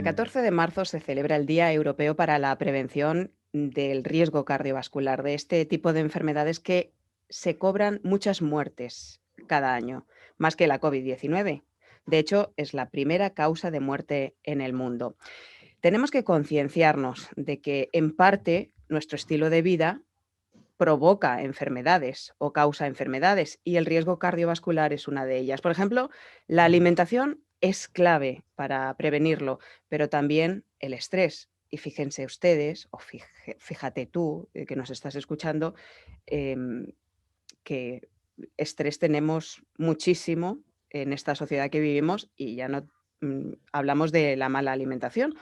14 de marzo se celebra el Día Europeo para la Prevención del Riesgo Cardiovascular, de este tipo de enfermedades que se cobran muchas muertes cada año, más que la COVID-19. De hecho, es la primera causa de muerte en el mundo. Tenemos que concienciarnos de que, en parte, nuestro estilo de vida provoca enfermedades o causa enfermedades y el riesgo cardiovascular es una de ellas. Por ejemplo, la alimentación es clave para prevenirlo, pero también el estrés. Y fíjense ustedes, o fíjate tú que nos estás escuchando, em, que estrés tenemos muchísimo en esta sociedad que vivimos y ya no hablamos de la mala alimentación.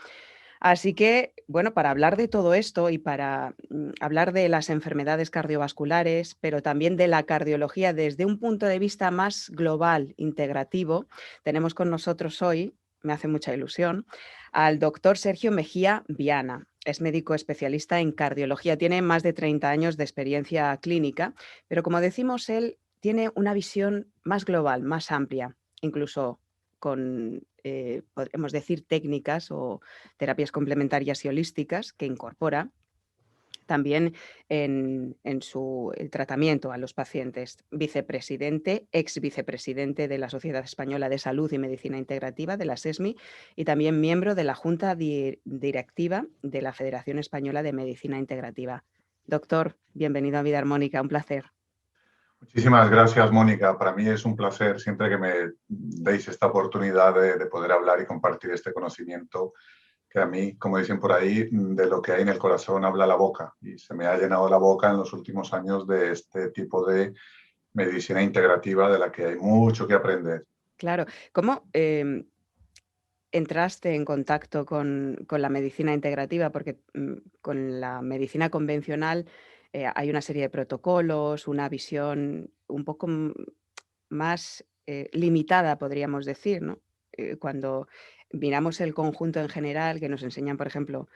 Así que, bueno, para hablar de todo esto y para hablar de las enfermedades cardiovasculares, pero también de la cardiología desde un punto de vista más global, integrativo, tenemos con nosotros hoy, me hace mucha ilusión, al doctor Sergio Mejía Viana. Es médico especialista en cardiología, tiene más de 30 años de experiencia clínica, pero como decimos, él tiene una visión más global, más amplia, incluso con, podemos decir, técnicas o terapias complementarias y holísticas que incorpora también en su el tratamiento a los pacientes. Vicepresidente, ex vicepresidente de la Sociedad Española de Salud y Medicina Integrativa, de la SESMI, y también miembro de la Junta Directiva de la Federación Española de Medicina Integrativa. Doctor, bienvenido a Vida Armónica, un placer. Muchísimas gracias, Mónica. Para mí es un placer siempre que me deis esta oportunidad de poder hablar y compartir este conocimiento que a mí, como dicen por ahí, de lo que hay en el corazón habla la boca. Y se me ha llenado la boca en los últimos años de este tipo de medicina integrativa de la que hay mucho que aprender. Claro, ¿cómo entraste en contacto con la medicina integrativa? Porque con la medicina convencional hay una serie de protocolos, una visión un poco más limitada, podríamos decir, ¿no? Cuando miramos el conjunto en general, que nos enseñan, por ejemplo,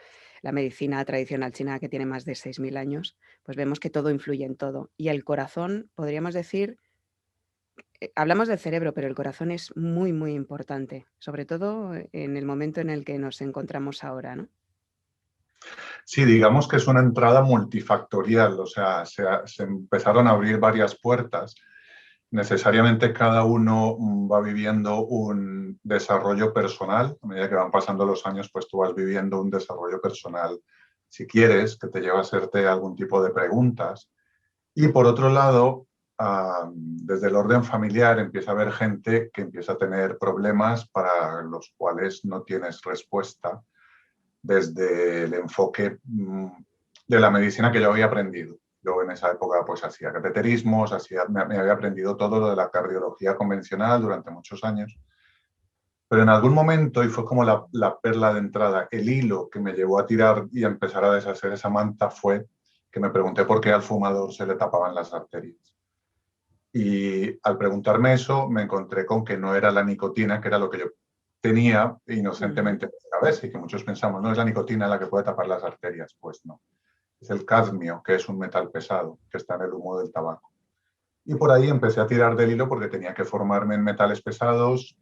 la medicina tradicional china, que tiene más de 6.000 años, pues vemos que todo influye en todo. Y el corazón, podríamos decir, hablamos del cerebro, pero el corazón es muy, muy importante, sobre todo en el momento en el que nos encontramos ahora, ¿no? Sí, digamos que es una entrada multifactorial, o sea, se empezaron a abrir varias puertas. Necesariamente cada uno va viviendo un desarrollo personal. A medida que van pasando los años, pues tú vas viviendo un desarrollo personal, si quieres, que te lleva a hacerte algún tipo de preguntas. Y por otro lado, desde el orden familiar empieza a haber gente que empieza a tener problemas para los cuales no tienes respuesta desde el enfoque de la medicina que yo había aprendido. Yo en esa época pues hacía cateterismos, me había aprendido todo lo de la cardiología convencional durante muchos años. Pero en algún momento, y fue como la perla de entrada, el hilo que me llevó a tirar y a empezar a deshacer esa manta fue que me pregunté por qué al fumador se le tapaban las arterias. Y al preguntarme eso, me encontré con que no era la nicotina, que era lo que yo tenía inocentemente en mi cabeza y que muchos pensamos, no es la nicotina la que puede tapar las arterias. Pues no. Es el cadmio, que es un metal pesado que está en el humo del tabaco. Y por ahí empecé a tirar del hilo porque tenía que formarme en metales pesados.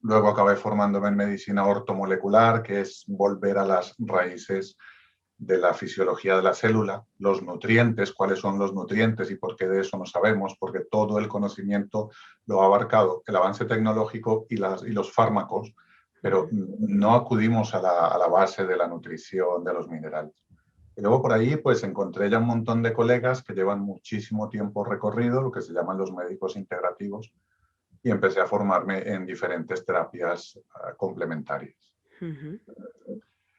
Luego acabé formándome en medicina ortomolecular, que es volver a las raíces de la fisiología de la célula, los nutrientes, cuáles son los nutrientes y por qué de eso no sabemos, porque todo el conocimiento lo ha abarcado el avance tecnológico y los fármacos, pero no acudimos a la base de la nutrición, de los minerales. Y luego por ahí pues encontré ya un montón de colegas que llevan muchísimo tiempo recorrido, lo que se llaman los médicos integrativos, y empecé a formarme en diferentes terapias complementarias.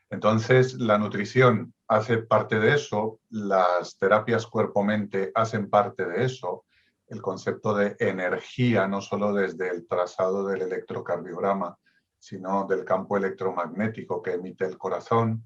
Entonces, la nutrición hace parte de eso, las terapias cuerpo-mente hacen parte de eso, el concepto de energía, no solo desde el trazado del electrocardiograma, sino del campo electromagnético que emite el corazón,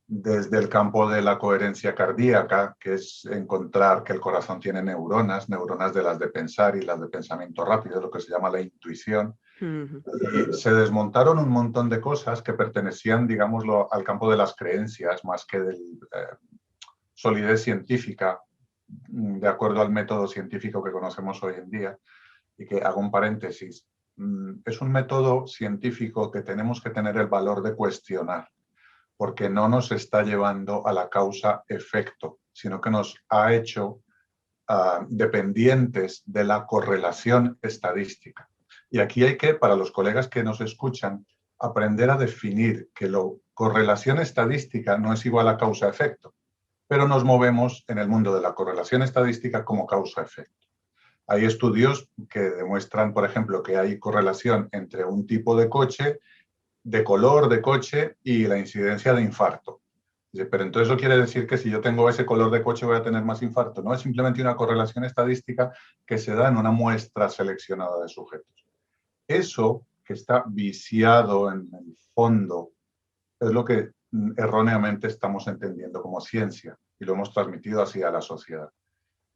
desde el campo de la coherencia cardíaca, que es encontrar que el corazón tiene neuronas, neuronas de las de pensar y las de pensamiento rápido, lo que se llama la intuición. Y se desmontaron un montón de cosas que pertenecían, digámoslo, al campo de las creencias, más que de solidez científica, de acuerdo al método científico que conocemos hoy en día. Y que hago un paréntesis. es un método científico que tenemos que tener el valor de cuestionar, porque no nos está llevando a la causa-efecto, sino que nos ha hecho dependientes de la correlación estadística. Y aquí hay que, para los colegas que nos escuchan, aprender a definir que la correlación estadística no es igual a causa-efecto, pero nos movemos en el mundo de la correlación estadística como causa-efecto. Hay estudios que demuestran, por ejemplo, que hay correlación entre un tipo de coche, de color de coche y la incidencia de infarto. Pero entonces eso quiere decir que si yo tengo ese color de coche voy a tener más infarto. No, es simplemente una correlación estadística que se da en una muestra seleccionada de sujetos. Eso que está viciado en el fondo es lo que erróneamente estamos entendiendo como ciencia y lo hemos transmitido así a la sociedad.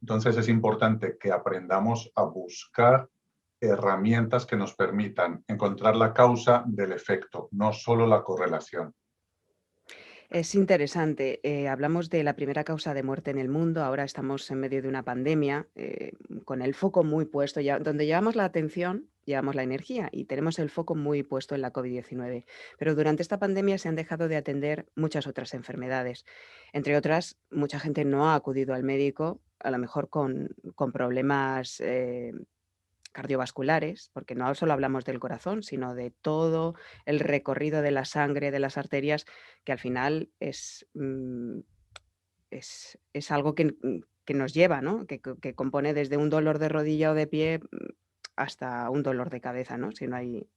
Entonces es importante que aprendamos a buscar herramientas que nos permitan encontrar la causa del efecto, no solo la correlación. Es interesante. Hablamos de la primera causa de muerte en el mundo. Ahora estamos en medio de una pandemia con el foco muy puesto. Ya, donde llevamos la atención, llevamos la energía y tenemos el foco muy puesto en la COVID-19. Pero durante esta pandemia se han dejado de atender muchas otras enfermedades. Entre otras, mucha gente no ha acudido al médico, a lo mejor con problemas cardiovasculares, porque no solo hablamos del corazón, sino de todo el recorrido de la sangre, de las arterias, que al final es algo que nos lleva, ¿no? Que compone desde un dolor de rodilla o de pie hasta un dolor de cabeza, ¿no? Si no hay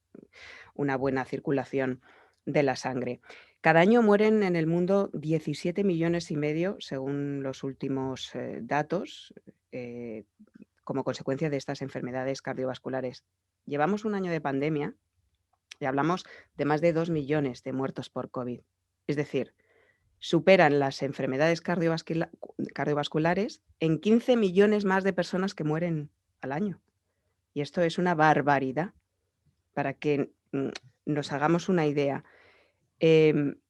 una buena circulación de la sangre. Cada año mueren en el mundo 17,5 millones, según los últimos datos, eh, como consecuencia de estas enfermedades cardiovasculares. Llevamos un año de pandemia y hablamos de más de 2 millones de muertos por COVID. Es decir, superan las enfermedades cardiovasculares en 15 millones más de personas que mueren al año. Y esto es una barbaridad. Para que nos hagamos una idea,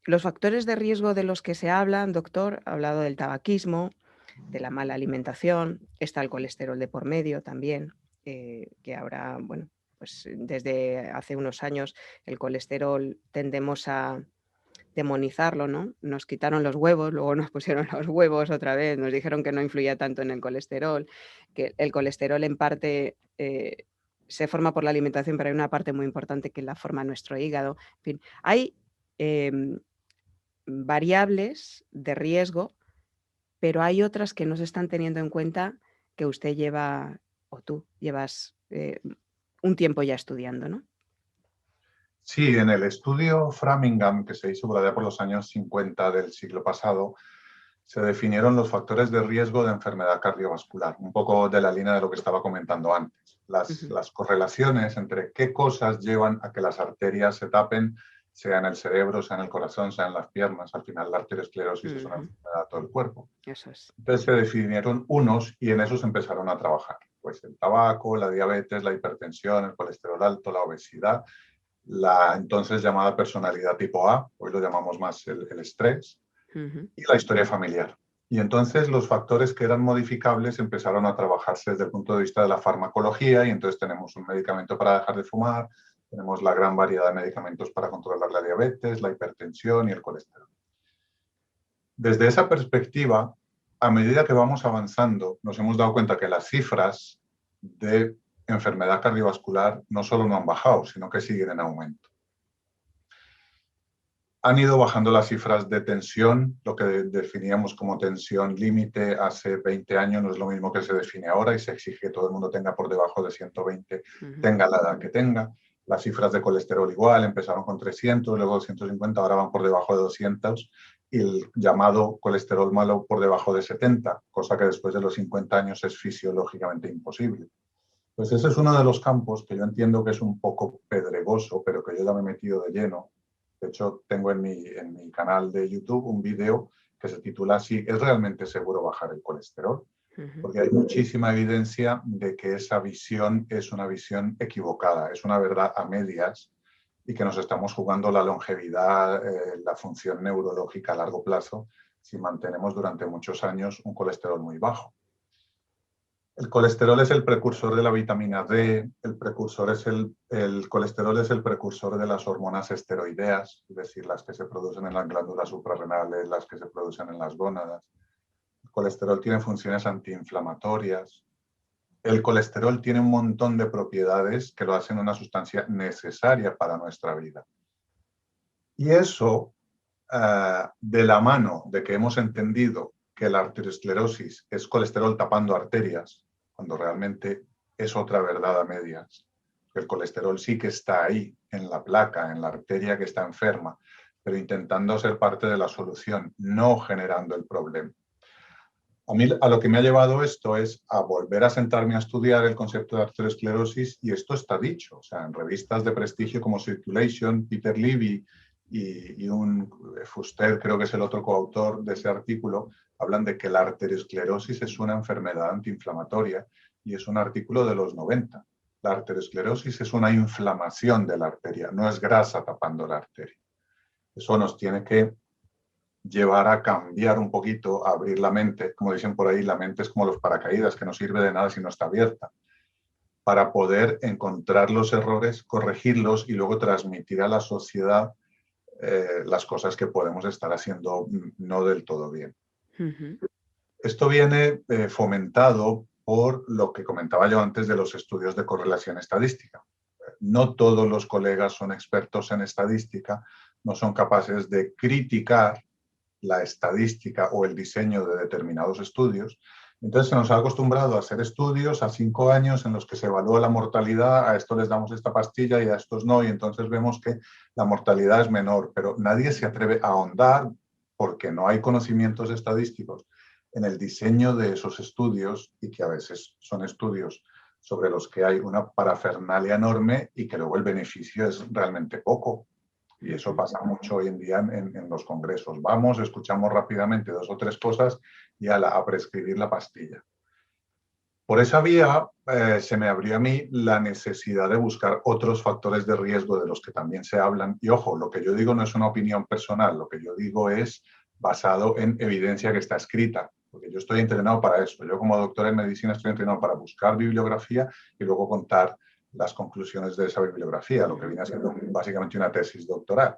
los factores de riesgo de los que se hablan, doctor, ha hablado del tabaquismo, de la mala alimentación, está el colesterol de por medio también, que ahora, bueno, pues desde hace unos años el colesterol tendemos a demonizarlo, ¿no? Nos quitaron los huevos, luego nos pusieron los huevos otra vez, nos dijeron que no influía tanto en el colesterol, que el colesterol en parte se forma por la alimentación, pero hay una parte muy importante que la forma nuestro hígado. En fin, hay em, variables de riesgo, pero hay otras que no se están teniendo en cuenta que usted lleva, o tú llevas un tiempo ya estudiando, ¿no? Sí, en el estudio Framingham, que se hizo por allá por los años 50 del siglo pasado, se definieron los factores de riesgo de enfermedad cardiovascular, un poco de la línea de lo que estaba comentando antes. Las correlaciones entre qué cosas llevan a que las arterias se tapen, sea en el cerebro, sea en el corazón, sea en las piernas. Al final la arteriosclerosis es una enfermedad de todo el cuerpo. Eso es. Entonces se definieron unos y en esos empezaron a trabajar. Pues el tabaco, la diabetes, la hipertensión, el colesterol alto, la obesidad, la entonces llamada personalidad tipo A, hoy lo llamamos más el estrés, y la historia familiar. Y entonces los factores que eran modificables empezaron a trabajarse desde el punto de vista de la farmacología y entonces tenemos un medicamento para dejar de fumar, tenemos la gran variedad de medicamentos para controlar la diabetes, la hipertensión y el colesterol. Desde esa perspectiva, a medida que vamos avanzando, nos hemos dado cuenta que las cifras de enfermedad cardiovascular no solo no han bajado, sino que siguen en aumento. Han ido bajando las cifras de tensión, lo que definíamos como tensión límite hace 20 años no es lo mismo que se define ahora y se exige que todo el mundo tenga por debajo de 120, tenga la edad que tenga. Las cifras de colesterol igual, empezaron con 300, luego 250, ahora van por debajo de 200 y el llamado colesterol malo por debajo de 70, cosa que después de los 50 años es fisiológicamente imposible. Pues ese es uno de los campos que yo entiendo que es un poco pedregoso, pero que yo ya me he metido de lleno. De hecho, tengo en mi canal de YouTube un vídeo que se titula así, ¿es realmente seguro bajar el colesterol? Porque hay muchísima evidencia de que esa visión es una visión equivocada, es una verdad a medias y que nos estamos jugando la longevidad, la función neurológica a largo plazo si mantenemos durante muchos años un colesterol muy bajo. El colesterol es el precursor de la vitamina D, el colesterol es el precursor de las hormonas esteroideas, es decir, las que se producen en las glándulas suprarrenales, las que se producen en las gónadas. El colesterol tiene funciones antiinflamatorias. El colesterol tiene un montón de propiedades que lo hacen una sustancia necesaria para nuestra vida. Y eso, de la mano de que hemos entendido que la arteriosclerosis es colesterol tapando arterias, cuando realmente es otra verdad a medias. El colesterol sí que está ahí, en la placa, en la arteria que está enferma, pero intentando ser parte de la solución, no generando el problema. A mí a lo que me ha llevado esto es a volver a sentarme a estudiar el concepto de arteriosclerosis, y esto está dicho, o sea, en revistas de prestigio como Circulation, Peter Levy y un Fuster, creo que es el otro coautor de ese artículo, hablan de que la arteriosclerosis es una enfermedad antiinflamatoria, y es un artículo de los 90. La arteriosclerosis es una inflamación de la arteria, no es grasa tapando la arteria. Eso nos tiene que llevar a cambiar un poquito, a abrir la mente. Como dicen por ahí, la mente es como los paracaídas, que no sirve de nada si no está abierta, para poder encontrar los errores, corregirlos y luego transmitir a la sociedad las cosas que podemos estar haciendo no del todo bien. Esto viene fomentado por lo que comentaba yo antes de los estudios de correlación estadística. No todos los colegas son expertos en estadística, no son capaces de criticar la estadística o el diseño de determinados estudios. Entonces se nos ha acostumbrado a hacer estudios a 5 años en los que se evalúa la mortalidad, a esto les damos esta pastilla y a estos no, y entonces vemos que la mortalidad es menor, pero nadie se atreve a ahondar, porque no hay conocimientos estadísticos en el diseño de esos estudios, y que a veces son estudios sobre los que hay una parafernalia enorme y que luego el beneficio es realmente poco. Y eso pasa mucho hoy en día en los congresos. Vamos, escuchamos rápidamente 2 o 3 cosas y a prescribir la pastilla. Por esa vía se me abrió a mí la necesidad de buscar otros factores de riesgo de los que también se hablan. Y ojo, lo que yo digo no es una opinión personal, lo que yo digo es basado en evidencia que está escrita, porque yo estoy entrenado para eso. Yo como doctor en medicina estoy entrenado para buscar bibliografía y luego contar las conclusiones de esa bibliografía, lo que viene siendo básicamente una tesis doctoral.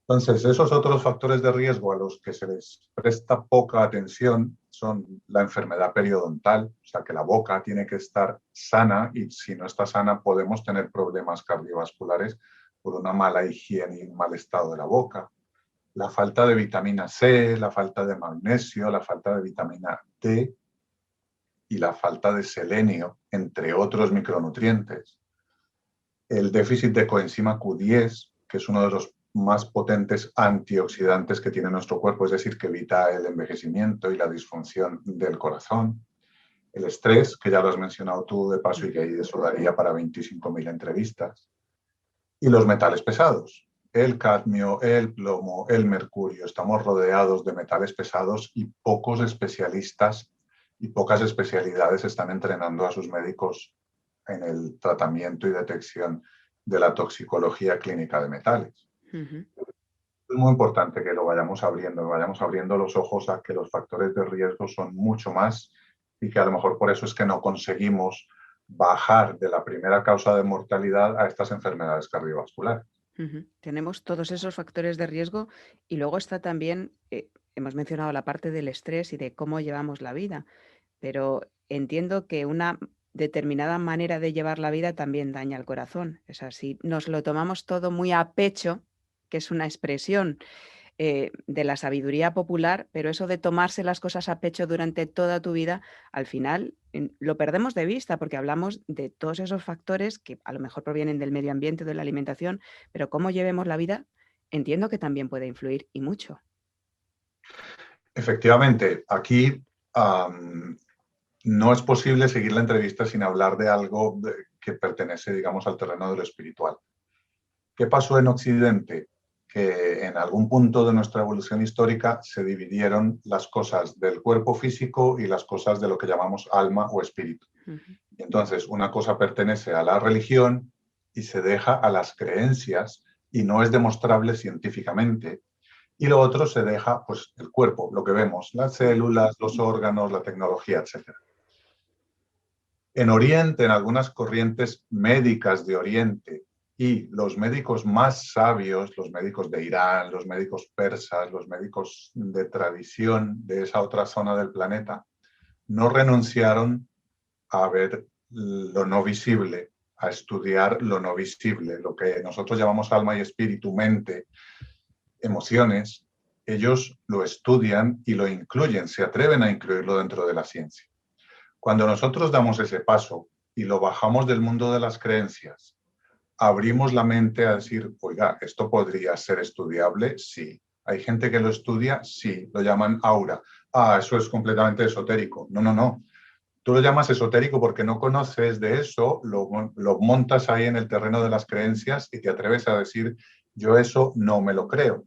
Entonces, esos otros factores de riesgo a los que se les presta poca atención son la enfermedad periodontal, o sea que la boca tiene que estar sana, y si no está sana podemos tener problemas cardiovasculares por una mala higiene y un mal estado de la boca. La falta de vitamina C, la falta de magnesio, la falta de vitamina D y la falta de selenio, entre otros micronutrientes. El déficit de coenzima Q10, que es uno de los más potentes antioxidantes que tiene nuestro cuerpo, es decir, que evita el envejecimiento y la disfunción del corazón. El estrés, que ya lo has mencionado tú de paso y que ahí eso daría para 25.000 entrevistas. Y los metales pesados, el cadmio, el plomo, el mercurio. Estamos rodeados de metales pesados y pocos especialistas y pocas especialidades están entrenando a sus médicos en el tratamiento y detección de la toxicología clínica de metales. Es muy importante que lo vayamos abriendo los ojos a que los factores de riesgo son mucho más, y que a lo mejor por eso es que no conseguimos bajar de la primera causa de mortalidad a estas enfermedades cardiovasculares. Tenemos todos esos factores de riesgo, y luego está también, hemos mencionado la parte del estrés y de cómo llevamos la vida, pero entiendo que una determinada manera de llevar la vida también daña al corazón. Es así, nos lo tomamos todo muy a pecho, que es una expresión de la sabiduría popular, pero eso de tomarse las cosas a pecho durante toda tu vida, al final lo perdemos de vista, porque hablamos de todos esos factores que a lo mejor provienen del medio ambiente, de la alimentación, pero cómo llevemos la vida, entiendo que también puede influir, y mucho. Efectivamente, aquí no es posible seguir la entrevista sin hablar de algo que pertenece, digamos, al terreno de lo espiritual. ¿Qué pasó en Occidente? Que en algún punto de nuestra evolución histórica se dividieron las cosas del cuerpo físico y las cosas de lo que llamamos alma o espíritu. Y entonces una cosa pertenece a la religión y se deja a las creencias y no es demostrable científicamente. Y lo otro se deja, pues, el cuerpo, lo que vemos, las células, los órganos, la tecnología, etc. En Oriente, en algunas corrientes médicas de Oriente, y los médicos más sabios, los médicos de Irán, los médicos persas, los médicos de tradición de esa otra zona del planeta, no renunciaron a ver lo no visible, a estudiar lo no visible, lo que nosotros llamamos alma y espíritu, mente, emociones. Ellos lo estudian y lo incluyen, se atreven a incluirlo dentro de la ciencia. Cuando nosotros damos ese paso y lo bajamos del mundo de las creencias, abrimos la mente a decir, oiga, ¿esto podría ser estudiable? Sí. ¿Hay gente que lo estudia? Sí. Lo llaman aura. Ah, eso es completamente esotérico. No, no, no. Tú lo llamas esotérico porque no conoces de eso, lo montas ahí en el terreno de las creencias y te atreves a decir, yo eso no me lo creo.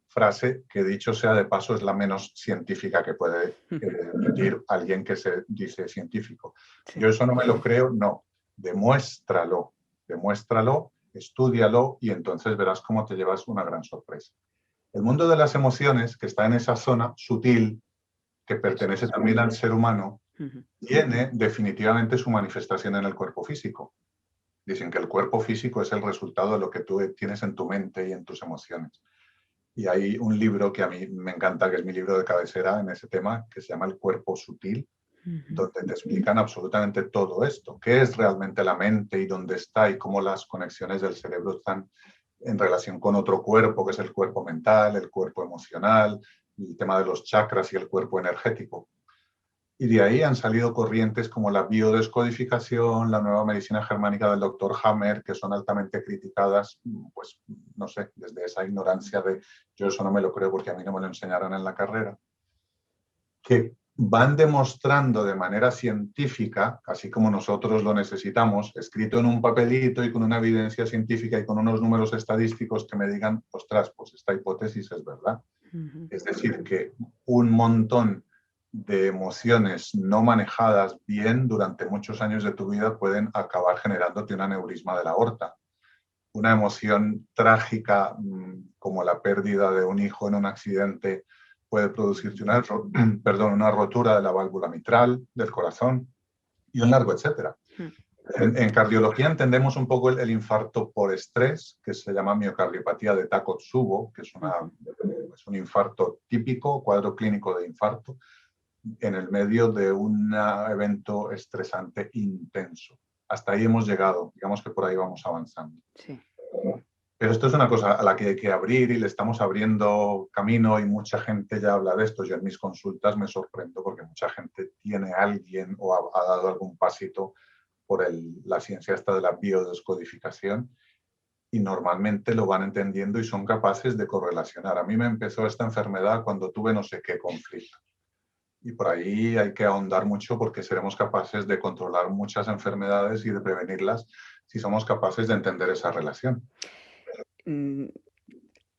Frase que, dicho sea de paso, es la menos científica que puede decir alguien que se dice científico. Sí. Yo eso no me lo creo, no. Demuéstralo, demuéstralo, estúdialo y entonces verás cómo te llevas una gran sorpresa. El mundo de las emociones, que está en esa zona sutil, que pertenece también al ser humano, tiene definitivamente su manifestación en el cuerpo físico. Dicen que el cuerpo físico es el resultado de lo que tú tienes en tu mente y en tus emociones. Y hay un libro que a mí me encanta, que es mi libro de cabecera en ese tema, que se llama El cuerpo sutil, donde te explican absolutamente todo esto, qué es realmente la mente y dónde está y cómo las conexiones del cerebro están en relación con otro cuerpo, que es el cuerpo mental, el cuerpo emocional, el tema de los chakras y el cuerpo energético. Y de ahí han salido corrientes como la biodescodificación, la nueva medicina germánica del doctor Hammer, que son altamente criticadas, pues no sé, desde esa ignorancia de yo eso no me lo creo porque a mí no me lo enseñaron en la carrera, que van demostrando de manera científica, así como nosotros lo necesitamos, escrito en un papelito y con una evidencia científica y con unos números estadísticos que me digan, ostras, pues esta hipótesis es verdad. Es decir, que un montón de emociones no manejadas bien durante muchos años de tu vida pueden acabar generándote un aneurisma de la aorta. Una emoción trágica como la pérdida de un hijo en un accidente puede producirte una rotura de la válvula mitral, del corazón y un largo etcétera. En cardiología entendemos un poco el infarto por estrés, que se llama miocardiopatía de Takotsubo, que es un infarto típico, cuadro clínico de infarto, en el medio de un evento estresante intenso. Hasta ahí hemos llegado, digamos que por ahí vamos avanzando. Sí. Pero esto es una cosa a la que hay que abrir y le estamos abriendo camino y mucha gente ya habla de esto. Yo en mis consultas me sorprendo porque mucha gente tiene a alguien o ha dado algún pasito por la ciencia esta de la biodescodificación y normalmente lo van entendiendo y son capaces de correlacionar. A mí me empezó esta enfermedad cuando tuve no sé qué conflicto. Y por ahí hay que ahondar mucho porque seremos capaces de controlar muchas enfermedades y de prevenirlas si somos capaces de entender esa relación.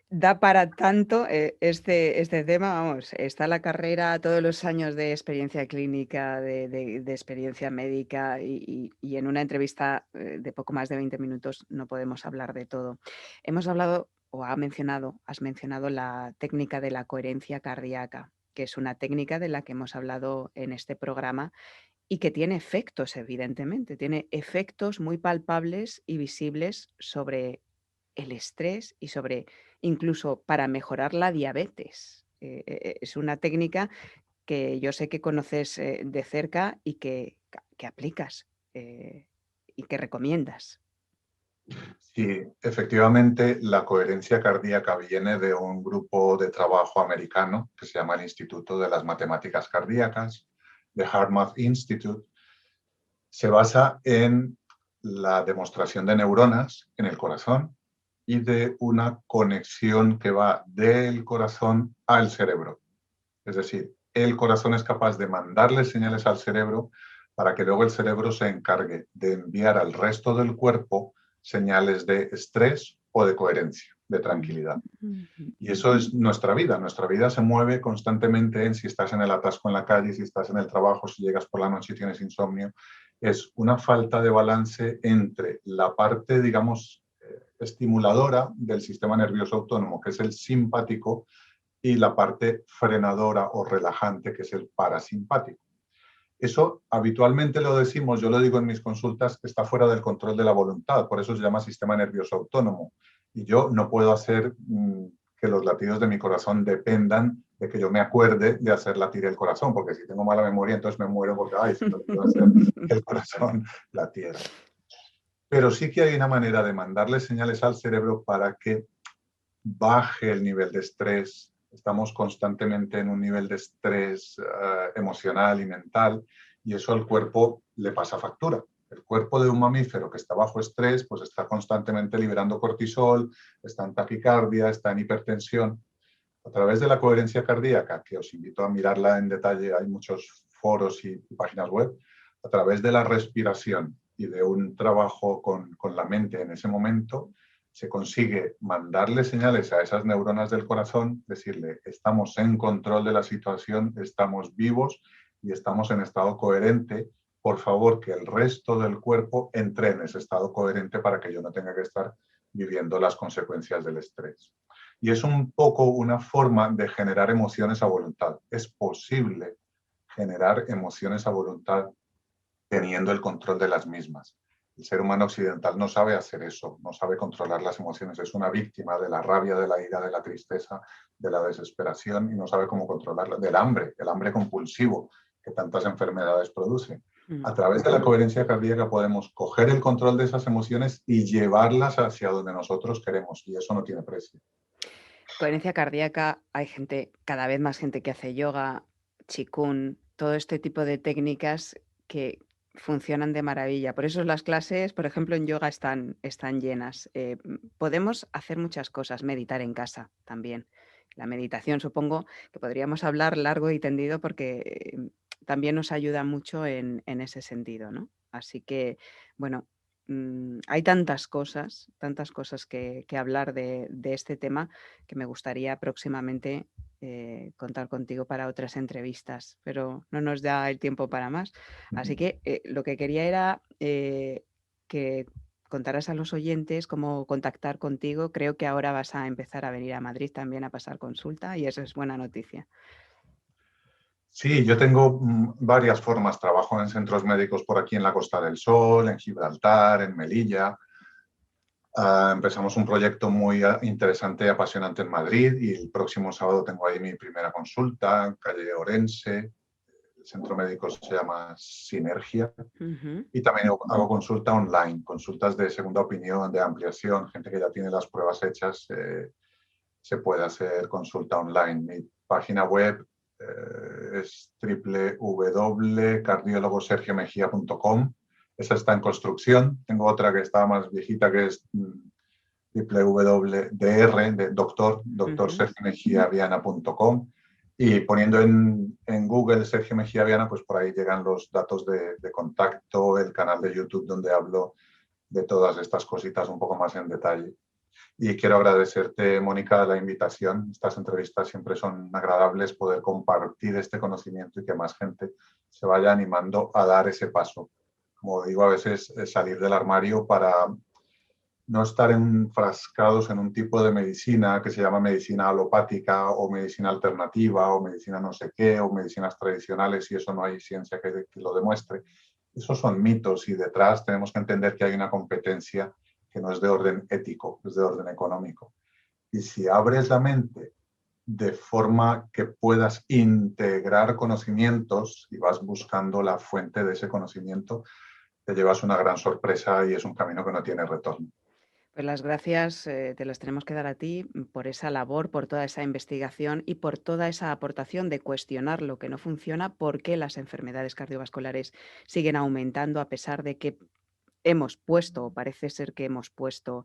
Da para tanto este tema, vamos, está la carrera, todos los años de experiencia clínica, de experiencia médica y en una entrevista de poco más de 20 minutos no podemos hablar de todo. Hemos hablado, o has mencionado la técnica de la coherencia cardíaca, que es una técnica de la que hemos hablado en este programa y que tiene efectos, evidentemente, tiene efectos muy palpables y visibles sobre el estrés y sobre incluso para mejorar la diabetes. Es una técnica que yo sé que conoces de cerca y que aplicas y que recomiendas. Sí, efectivamente, la coherencia cardíaca viene de un grupo de trabajo americano que se llama el Instituto de las Matemáticas Cardíacas, de HeartMath Institute. Se basa en la demostración de neuronas en el corazón y de una conexión que va del corazón al cerebro. Es decir, el corazón es capaz de mandarle señales al cerebro para que luego el cerebro se encargue de enviar al resto del cuerpo señales de estrés o de coherencia, de tranquilidad. Y eso es nuestra vida. Nuestra vida se mueve constantemente en si estás en el atasco en la calle, si estás en el trabajo, si llegas por la noche y tienes insomnio. Es una falta de balance entre la parte, digamos, estimuladora del sistema nervioso autónomo, que es el simpático, y la parte frenadora o relajante, que es el parasimpático. Eso habitualmente lo decimos, yo lo digo en mis consultas, está fuera del control de la voluntad, por eso se llama sistema nervioso autónomo. Y yo no puedo hacer que los latidos de mi corazón dependan de que yo me acuerde de hacer latir el corazón, porque si tengo mala memoria, entonces me muero porque, ay, se me olvidó hacer que el corazón latiera. Pero sí que hay una manera de mandarle señales al cerebro para que baje el nivel de estrés. Estamos constantemente en un nivel de estrés emocional y mental, y eso al cuerpo le pasa factura. El cuerpo de un mamífero que está bajo estrés, pues está constantemente liberando cortisol, está en taquicardia, está en hipertensión. A través de la coherencia cardíaca, que os invito a mirarla en detalle, hay muchos foros y páginas web, a través de la respiración y de un trabajo con la mente en ese momento, se consigue mandarle señales a esas neuronas del corazón, decirle, estamos en control de la situación, estamos vivos y estamos en estado coherente. Por favor, que el resto del cuerpo entre en ese estado coherente para que yo no tenga que estar viviendo las consecuencias del estrés. Y es un poco una forma de generar emociones a voluntad. Es posible generar emociones a voluntad teniendo el control de las mismas. El ser humano occidental no sabe hacer eso, no sabe controlar las emociones, es una víctima de la rabia, de la ira, de la tristeza, de la desesperación y no sabe cómo controlarla, del hambre, el hambre compulsivo que tantas enfermedades produce. A través de la coherencia cardíaca podemos coger el control de esas emociones y llevarlas hacia donde nosotros queremos, y eso no tiene precio. Coherencia cardíaca, hay gente, cada vez más gente que hace yoga, qigong, todo este tipo de técnicas que funcionan de maravilla. Por eso las clases, por ejemplo, en yoga están llenas. Podemos hacer muchas cosas, meditar en casa también. La meditación, supongo que podríamos hablar largo y tendido porque también nos ayuda mucho en ese sentido, ¿no? Así que, bueno, hay tantas cosas que hablar de este tema que me gustaría próximamente contar contigo para otras entrevistas, pero no nos da el tiempo para más. Así que lo que quería era que contaras a los oyentes cómo contactar contigo. Creo que ahora vas a empezar a venir a Madrid también a pasar consulta y eso es buena noticia. Sí, yo tengo varias formas. Trabajo en centros médicos por aquí en la Costa del Sol, en Gibraltar, en Melilla. Empezamos un proyecto muy interesante y apasionante en Madrid y el próximo sábado tengo ahí mi primera consulta en calle Orense. El centro médico se llama Sinergia. Y también hago consulta online, consultas de segunda opinión, de ampliación, gente que ya tiene las pruebas hechas, se puede hacer consulta online. Mi página web es www.cardiologosergiomejia.com. Esa está en construcción. Tengo otra que está más viejita que es www.dr, de doctorsergiomejiaviana.com. Y poniendo en Google Sergio Mejía Viana, pues por ahí llegan los datos de contacto, el canal de YouTube donde hablo de todas estas cositas un poco más en detalle. Y quiero agradecerte, Mónica, la invitación. Estas entrevistas siempre son agradables, poder compartir este conocimiento y que más gente se vaya animando a dar ese paso. Como digo, a veces salir del armario para no estar enfrascados en un tipo de medicina que se llama medicina alopática o medicina alternativa o medicina no sé qué o medicinas tradicionales y eso no hay ciencia que lo demuestre. Esos son mitos y detrás tenemos que entender que hay una competencia que no es de orden ético, es de orden económico. Y si abres la mente de forma que puedas integrar conocimientos y vas buscando la fuente de ese conocimiento, te llevas una gran sorpresa y es un camino que no tiene retorno. Pues las gracias te las tenemos que dar a ti por esa labor, por toda esa investigación y por toda esa aportación de cuestionar lo que no funciona, por qué las enfermedades cardiovasculares siguen aumentando a pesar de que hemos puesto, o parece ser que hemos puesto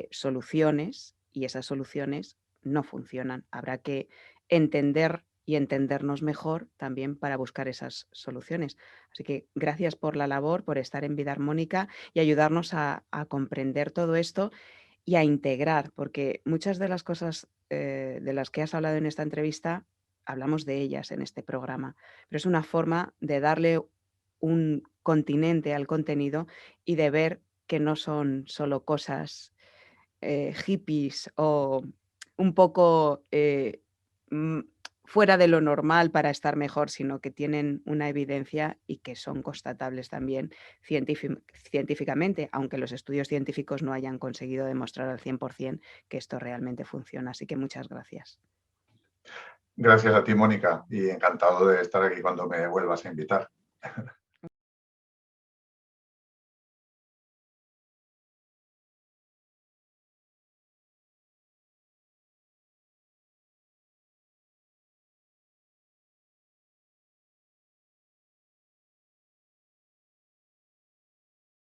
soluciones y esas soluciones no funcionan. Habrá que entender y entendernos mejor también para buscar esas soluciones. Así que gracias por la labor, por estar en Vida Armónica y ayudarnos a comprender todo esto y a integrar, porque muchas de las cosas de las que has hablado en esta entrevista, hablamos de ellas en este programa, pero es una forma de darle un continente al contenido y de ver que no son solo cosas hippies o un poco fuera de lo normal para estar mejor, sino que tienen una evidencia y que son constatables también científicamente, aunque los estudios científicos no hayan conseguido demostrar al 100% que esto realmente funciona. Así que muchas gracias. Gracias a ti, Mónica, y encantado de estar aquí cuando me vuelvas a invitar.